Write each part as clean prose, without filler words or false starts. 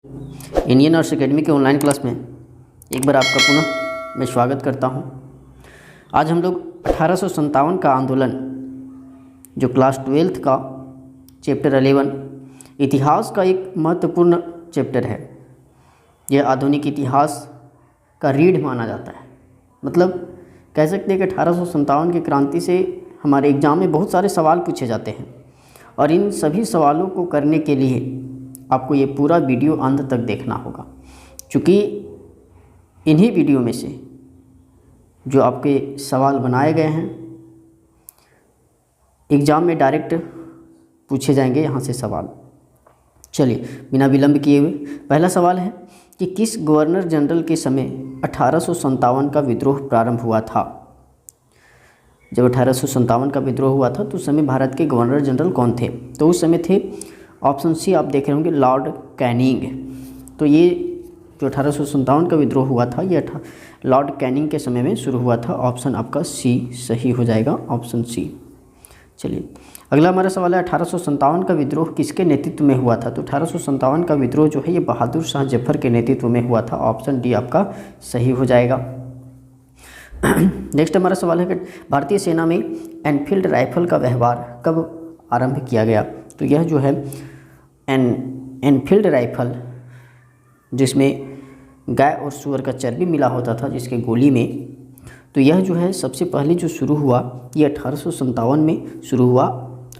Indian arts academy के online class में एक बार आपका पुनः मैं स्वागत करता हूं। आज हम लोग 1857 का आंदोलन जो क्लास 12th का चैप्टर 11 इतिहास का एक महत्वपूर्ण चैप्टर है। यह आधुनिक इतिहास का रीढ़ माना जाता है। मतलब कह सकते हैं कि 1857 की क्रांति से हमारे एग्ज़ाम में बहुत सारे सवाल पूछे जाते हैं और इन सभी सवालों को करने के लिए आपको ये पूरा वीडियो अंत तक देखना होगा, क्योंकि इन्हीं वीडियो में से जो आपके सवाल बनाए गए हैं एग्ज़ाम में डायरेक्ट पूछे जाएंगे यहाँ से सवाल। चलिए बिना विलंब किए हुए पहला सवाल है कि किस गवर्नर जनरल के समय 1857 का विद्रोह प्रारंभ हुआ था। जब 1857 का विद्रोह हुआ था तो उस समय भारत के गवर्नर जनरल कौन थे? तो उस समय थे ऑप्शन सी, आप देख रहे होंगे लॉर्ड कैनिंग। तो ये जो 1857 का विद्रोह हुआ था ये लॉर्ड कैनिंग के समय में शुरू हुआ था। ऑप्शन आपका सी सही हो जाएगा, ऑप्शन सी। चलिए अगला हमारा सवाल है 1857 का विद्रोह किसके नेतृत्व में हुआ था। तो 1857 का विद्रोह जो है ये बहादुर शाह जफर के नेतृत्व में हुआ था। ऑप्शन डी आपका सही हो जाएगा। नेक्स्ट हमारा सवाल है कि भारतीय सेना में एनफील्ड राइफल का व्यवहार कब आरंभ किया गया। तो यह जो है एनफील्ड राइफल जिसमें गाय और सूअर का चर्बी मिला होता था जिसके गोली में, तो यह जो है सबसे पहले जो शुरू हुआ ये 1857 में शुरू हुआ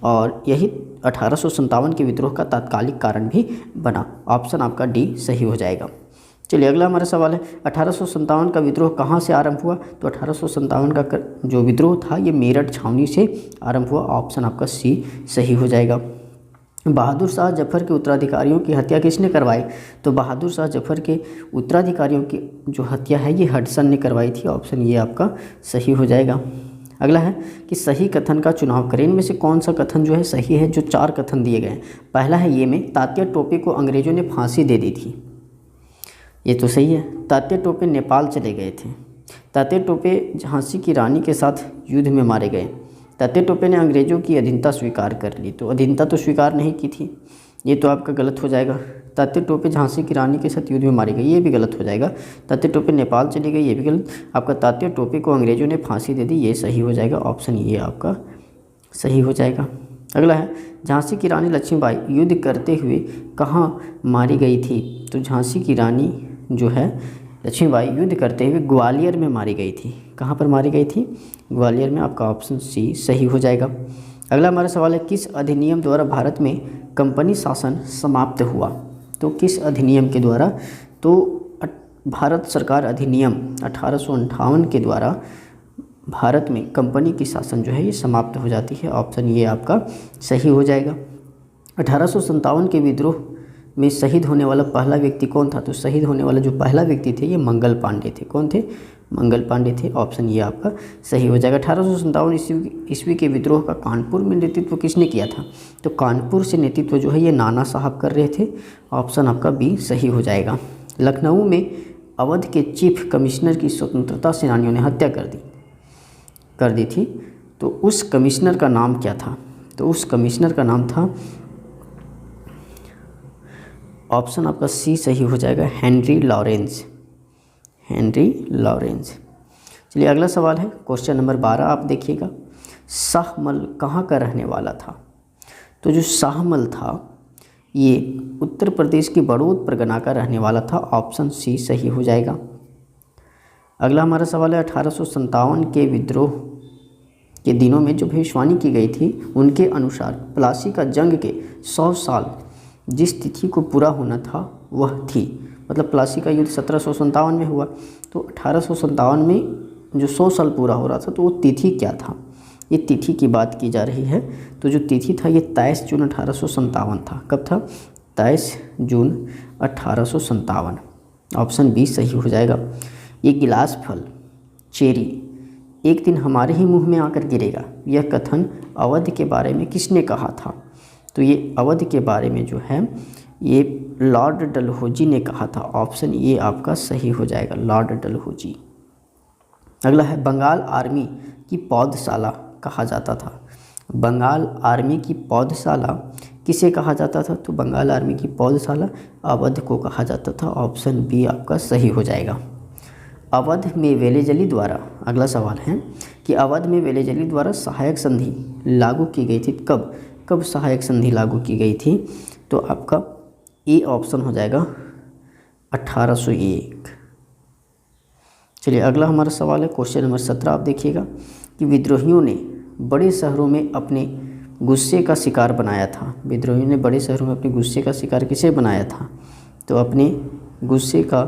और यही 1857 के विद्रोह का तात्कालिक कारण भी बना। ऑप्शन आपका डी सही हो जाएगा। चलिए अगला हमारा सवाल है 1857 का विद्रोह कहाँ से आरंभ हुआ। तो 1857 का जो विद्रोह था ये मेरठ छावनी से आरंभ हुआ। ऑप्शन आपका सी सही हो जाएगा। बहादुर शाह जफर के उत्तराधिकारियों की हत्या किसने करवाई। तो बहादुर शाह जफर के उत्तराधिकारियों की जो हत्या है ये हडसन ने करवाई थी। ऑप्शन ये आपका सही हो जाएगा। अगला है कि सही कथन का चुनाव करें। इनमें से कौन सा कथन जो है सही है। जो 4 कथन दिए गए हैं, पहला है ये में तात्या टोपे को अंग्रेज़ों ने फांसी दे दी थी, ये तो सही है। तात्या टोपे नेपाल चले गए थे। तात्या टोपे झांसी की रानी के साथ युद्ध में मारे गए। तात्या टोपे ने अंग्रेज़ों की अधीनता स्वीकार कर ली। तो अधीनता तो स्वीकार नहीं की थी, ये तो आपका गलत हो जाएगा। तात्या टोपे झांसी की रानी के साथ युद्ध में मारे गए, ये भी गलत हो जाएगा। तात्या टोपे नेपाल चली गई, ये भी गलत। आपका तात्या टोपे को अंग्रेज़ों ने फांसी दे दी, ये सही हो जाएगा। ऑप्शन ये आपका सही हो जाएगा। अगला है झांसी की रानी लक्ष्मीबाई युद्ध करते हुए कहाँ मारी गई थी। तो झांसी की रानी जो है लक्ष्मीबाई युद्ध करते हुए ग्वालियर में मारी गई थी। कहाँ पर मारी गई थी? ग्वालियर में। आपका ऑप्शन सी सही हो जाएगा। अगला हमारा सवाल है किस अधिनियम द्वारा भारत में कंपनी शासन समाप्त हुआ। तो किस अधिनियम के द्वारा? तो भारत सरकार अधिनियम 1858 के द्वारा भारत में कंपनी की शासन जो है ये समाप्त हो जाती है। ऑप्शन ये आपका सही हो जाएगा। 1857 के विद्रोह में शहीद होने वाला पहला व्यक्ति कौन था। तो शहीद होने वाला जो पहला व्यक्ति थे ये मंगल पांडे थे। कौन थे? मंगल पांडे थे। ऑप्शन ये आपका सही हो जाएगा। 1857 ईस्वी के विद्रोह का कानपुर में नेतृत्व किसने किया था। तो कानपुर से नेतृत्व जो है ये नाना साहब कर रहे थे। ऑप्शन आपका बी सही हो जाएगा। लखनऊ में अवध के चीफ कमिश्नर की स्वतंत्रता सेनानियों ने हत्या कर दी थी। तो उस कमिश्नर का नाम क्या था। तो उस कमिश्नर का नाम था, ऑप्शन आपका सी सही हो जाएगा, हेनरी लॉरेंस। Henry Lawrence. चलिए अगला सवाल है क्वेश्चन नंबर 12, आप देखिएगा शाहमल कहाँ का रहने वाला था। तो जो शाहमल था ये उत्तर प्रदेश की बड़ौद परगना का रहने वाला था। ऑप्शन सी सही हो जाएगा। अगला हमारा सवाल है 1857 के विद्रोह के दिनों में जो भविष्यवाणी की गई थी उनके अनुसार प्लासी का जंग के 100 साल जिस तिथि को पूरा होना था वह थी। मतलब प्लासी का युद्ध 1757 में हुआ, तो 1857 में जो 100 साल पूरा हो रहा था तो वो तिथि क्या था। ये तिथि की बात की जा रही है। तो जो तिथि था ये 23 जून 1857 था। कब था? 23 जून 1857। ऑप्शन बी सही हो जाएगा। ये गिलास फल चेरी एक दिन हमारे ही मुंह में आकर गिरेगा, यह कथन अवध के बारे में किसने कहा था। तो ये अवध के बारे में जो है ये लॉर्ड डलहौजी ने कहा था। ऑप्शन ये आपका सही हो जाएगा, लॉर्ड डलहौजी। अगला है बंगाल आर्मी की पौधशाला कहा जाता था। बंगाल आर्मी की पौधशाला किसे कहा जाता था? तो बंगाल आर्मी की पौधशाला अवध को कहा जाता था। ऑप्शन बी आपका सही हो जाएगा। अवध में वेलेजली द्वारा, अगला सवाल है कि अवध में वेलेजली द्वारा सहायक संधि लागू की गई थी कब? कब सहायक संधि लागू की गई थी? तो आपका ए ऑप्शन हो जाएगा 1801। चलिए अगला हमारा सवाल है क्वेश्चन नंबर 17। आप देखिएगा कि विद्रोहियों ने बड़े शहरों में अपने गुस्से का शिकार बनाया था। विद्रोहियों ने बड़े शहरों में अपने गुस्से का शिकार किसे बनाया था? तो अपने गुस्से का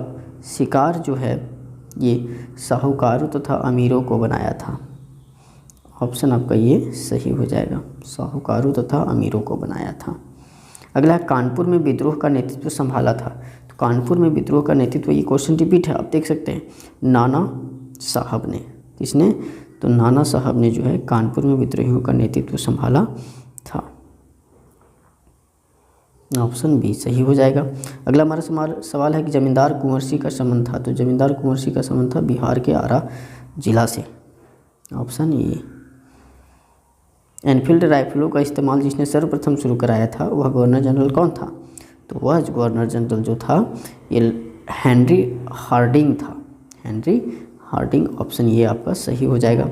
शिकार जो है ये साहूकारों तथा अमीरों को बनाया था। ऑप्शन आपका ये सही हो जाएगा, साहूकारों तथा अमीरों को बनाया था। अगला है कानपुर में विद्रोह का नेतृत्व संभाला था। तो कानपुर में विद्रोह का नेतृत्व, ये क्वेश्चन रिपीट है, आप देख सकते हैं, नाना साहब ने। किसने? तो नाना साहब ने जो है कानपुर में विद्रोहियों का नेतृत्व संभाला था। ऑप्शन बी सही हो जाएगा। अगला हमारा सवाल है कि जमींदार कुंवर सिंह का संबंध था। तो जमींदार कुंवर सिंह का संबंध था बिहार के आरा जिला से। Option A. एनफील्ड राइफलों का इस्तेमाल जिसने सर्वप्रथम शुरू कराया था वह गवर्नर जनरल कौन था? तो वह गवर्नर जनरल जो था ये हेनरी हार्डिंग था। हेनरी हार्डिंग, ऑप्शन ये आपका सही हो जाएगा।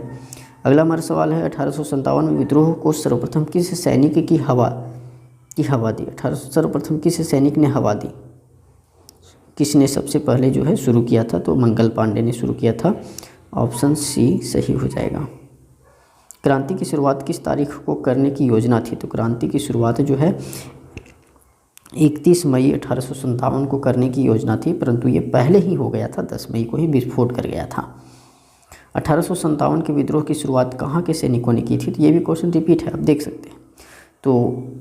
अगला हमारा सवाल है 1857 में विद्रोह को सर्वप्रथम किस सैनिक की हवा दी? सर्वप्रथम किस सैनिक ने हवा दी? किसने सबसे पहले जो है शुरू किया था? तो मंगल पांडे ने शुरू किया था। ऑप्शन सी सही हो जाएगा। क्रांति की शुरुआत किस तारीख को करने की योजना थी? तो क्रांति की शुरुआत जो है 31 मई 1857 को करने की योजना थी, परंतु ये पहले ही हो गया था, 10 मई को ही विस्फोट कर गया था। 1857 के विद्रोह की शुरुआत कहाँ के सैनिकों ने की थी? तो ये भी क्वेश्चन रिपीट है, आप देख सकते हैं। तो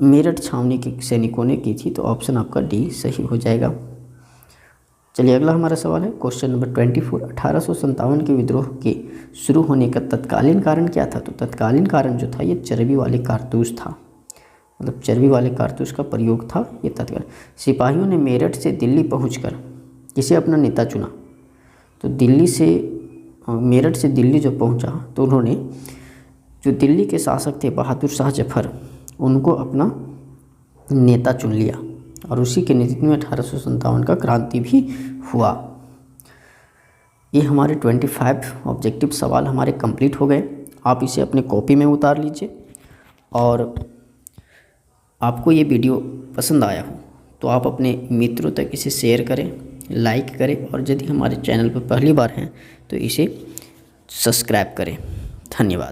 मेरठ छावनी के सैनिकों ने की थी। तो ऑप्शन आपका डी सही हो जाएगा। चलिए अगला हमारा सवाल है क्वेश्चन नंबर 24। 1857 के विद्रोह के शुरू होने का तत्कालीन कारण क्या था? तो तत्कालीन कारण जो था ये चर्बी वाले कारतूस था, मतलब चर्बी वाले कारतूस का प्रयोग था ये तत्काल। सिपाहियों ने मेरठ से दिल्ली पहुंचकर किसे अपना नेता चुना? तो दिल्ली से मेरठ से दिल्ली जब पहुंचा तो उन्होंने जो दिल्ली के शासक थे बहादुर शाह जफर, उनको अपना नेता चुन लिया और उसी के नेतृत्व में 1857 का क्रांति भी हुआ। ये हमारे 25 ऑब्जेक्टिव सवाल हमारे कंप्लीट हो गए। आप इसे अपने कॉपी में उतार लीजिए और आपको ये वीडियो पसंद आया हो तो आप अपने मित्रों तक इसे शेयर करें, लाइक करें और यदि हमारे चैनल पर पहली बार हैं तो इसे सब्सक्राइब करें। धन्यवाद।